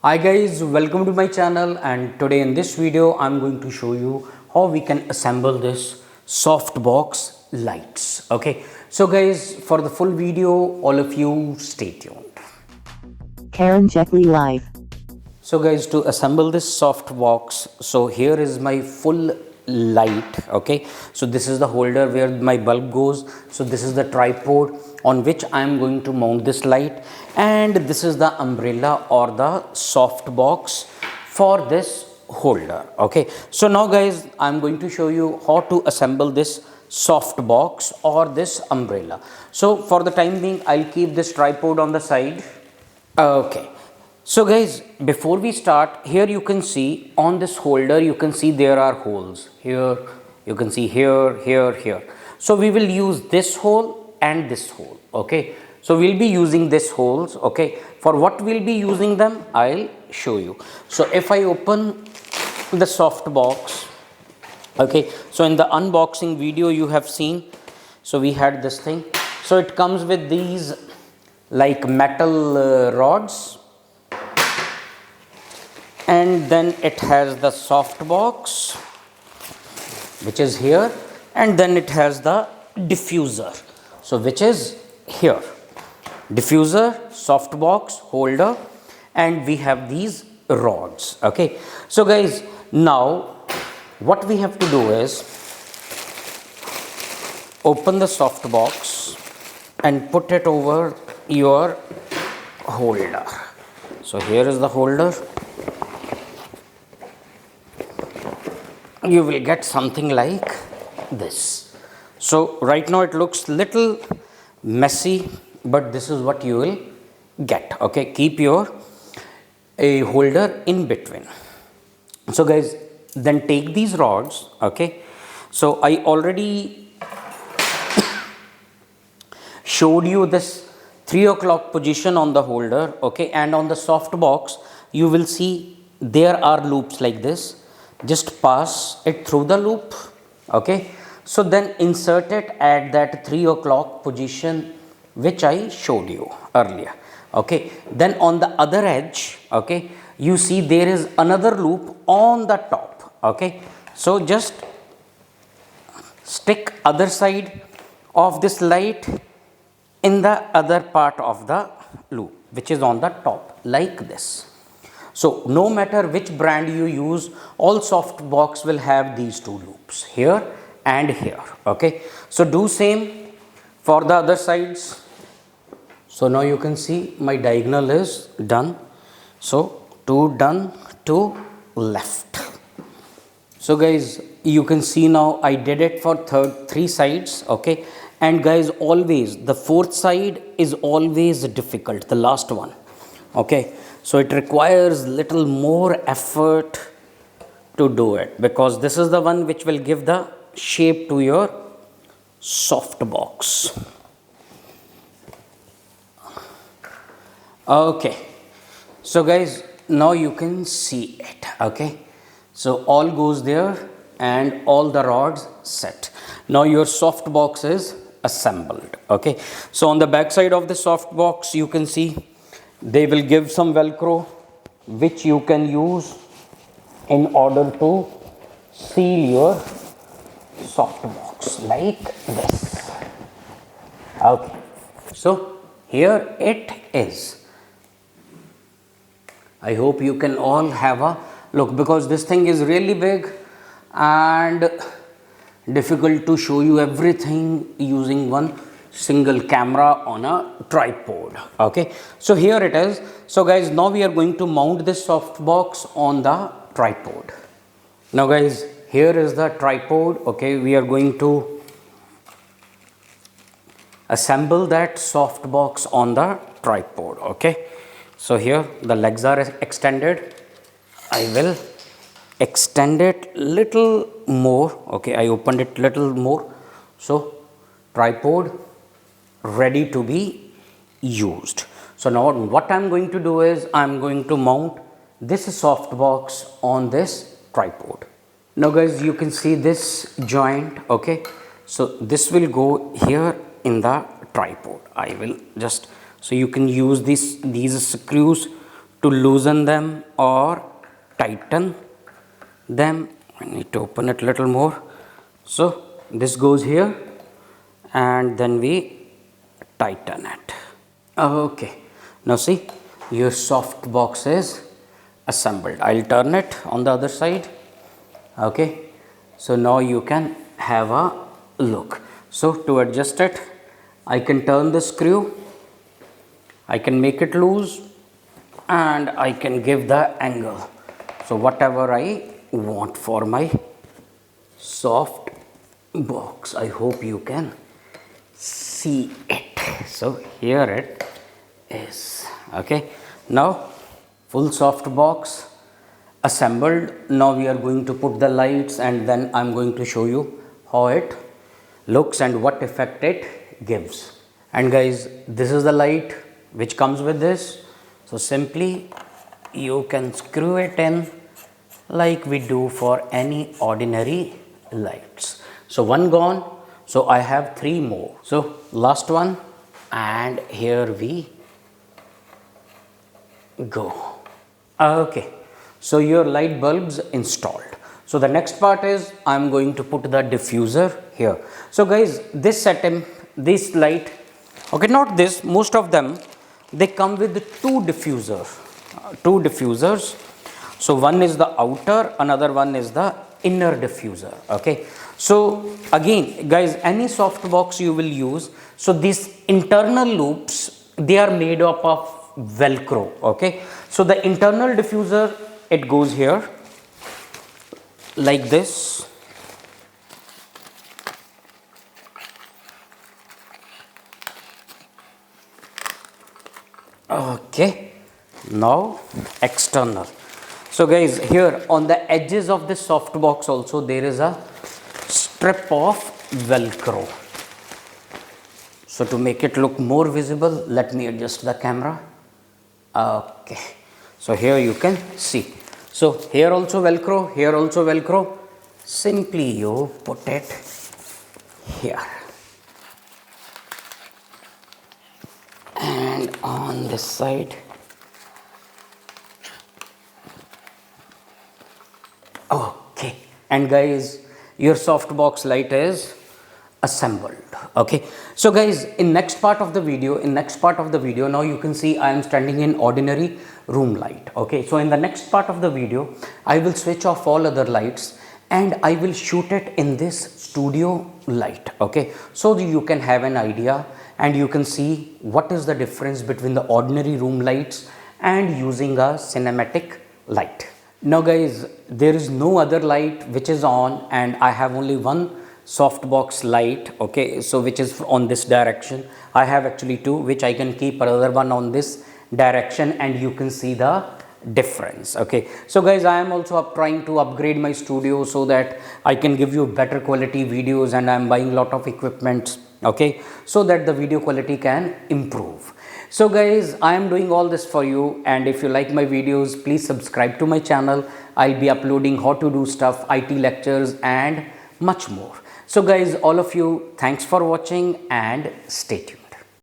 Hi guys, welcome to my channel, and today in this video I'm going to show you how we can assemble this softbox lights. Okay, so guys, for the full video all of you stay tuned. Karanjetlilive. So guys, to assemble this softbox, so here is my full light. Okay, so this is the holder where my bulb goes. So this is the tripod on which I am going to mount this light, and this is the umbrella or the softbox for this holder. Okay, so now guys, I am going to show you how to assemble this softbox or this umbrella. So for the time being, I'll keep this tripod on the side. Okay, so guys, before we start, here you can see on this holder, you can see there are holes here, you can see here. So we will use this hole and this hole. Okay, so we'll be using this holes. Okay, for what we'll be using them, I'll show you. So if I open the soft box, okay, so in the unboxing video you have seen, so we had this thing. So it comes with these like metal rods, and then it has the soft box which is here, and then it has the diffuser, so which is here. Diffuser, soft box, holder, and we have these rods. Okay, so guys, now what we have to do is open the soft box and put it over your holder. So here is the holder. You will get something like this. So right now it looks little messy, but this is what you will get. Okay, keep your a holder in between. So guys, then take these rods. Okay, so I already showed you this 3 o'clock position on the holder. Okay, and on the soft box you will see there are loops like this. Just pass it through the loop. Okay, so then insert it at that 3 o'clock position which I showed you earlier. Okay, then on the other edge, okay, you see there is another loop on the top. Okay, so just stick other side of this light in the other part of the loop which is on the top like this. So no matter which brand you use, all softbox will have these two loops here and here. Okay, so do same for the other sides. So now you can see my diagonal is done. So two done, two left. So guys, you can see now I did it for three sides. Okay, and guys, always the fourth side is always difficult, the last one. Okay, so it requires little more effort to do it, because this is the one which will give the shape to your soft box. Okay, so guys, now you can see it. Okay, so all goes there and all the rods set. Now your soft box is assembled. Okay, so on the back side of the soft box you can see they will give some velcro which you can use in order to seal your soft box like this. Okay, so here it is. I hope you can all have a look, because this thing is really big and difficult to show you everything using one single camera on a tripod. Okay, so here it is. So guys, now we are going to mount this softbox on the tripod. Now guys, here is the tripod. Okay, we are going to assemble that softbox on the tripod. Okay, so here the legs are extended. I will extend it little more. Okay, I opened it little more. So tripod ready to be used. So now what I'm going to do is I'm going to mount this softbox on this tripod. Now guys, you can see this joint. Okay, so this will go here in the tripod. I will just, so you can use these screws to loosen them or tighten them. I need to open it a little more. So this goes here and then we tighten it. Okay, now see, your soft box is assembled. I'll turn it on the other side. Okay, so now you can have a look. So to adjust it, I can turn the screw, I can make it loose, and I can give the angle. So whatever I want for my soft box. I hope you can see it. So here it is. Okay, now full soft box assembled. Now we are going to put the lights and then I'm going to show you how it looks and what effect it gives. And guys, this is the light which comes with this. So simply you can screw it in like we do for any ordinary lights. So one gone, so I have 3 more. So last one, and here we go. Okay, so your light bulbs installed. So the next part is I'm going to put the diffuser here. So guys, this setup, this light, okay, not this, most of them, they come with 2 diffusers. So one is the outer, another one is the inner diffuser. Okay, so again guys, any soft box you will use, so these internal loops, they are made up of velcro. Okay, so the internal diffuser, it goes here like this. Okay, now external. So guys, here on the edges of this soft box also there is a strip of velcro. So to make it look more visible, let me adjust the camera. Okay, so here you can see. So here also velcro, here also velcro. Simply you put it here. And on this side. Okay, and guys, your softbox light is assembled. Okay, so guys, in next part of the video, now you can see I am standing in ordinary room light. Okay, so in the next part of the video, I will switch off all other lights and I will shoot it in this studio light. Okay, so you can have an idea and you can see what is the difference between the ordinary room lights and using a cinematic light. Now guys, there is no other light which is on and I have only one softbox light. Okay, so which is on this direction. I have actually 2 which I can keep another one on this direction and you can see the difference. Okay, so guys, I am also trying to upgrade my studio so that I can give you better quality videos, and I am buying lot of equipment. Okay, so that the video quality can improve. So guys, I am doing all this for you, and if you like my videos, please subscribe to my channel. I'll be uploading how to do stuff, IT lectures and much more. So guys, all of you, thanks for watching and stay tuned.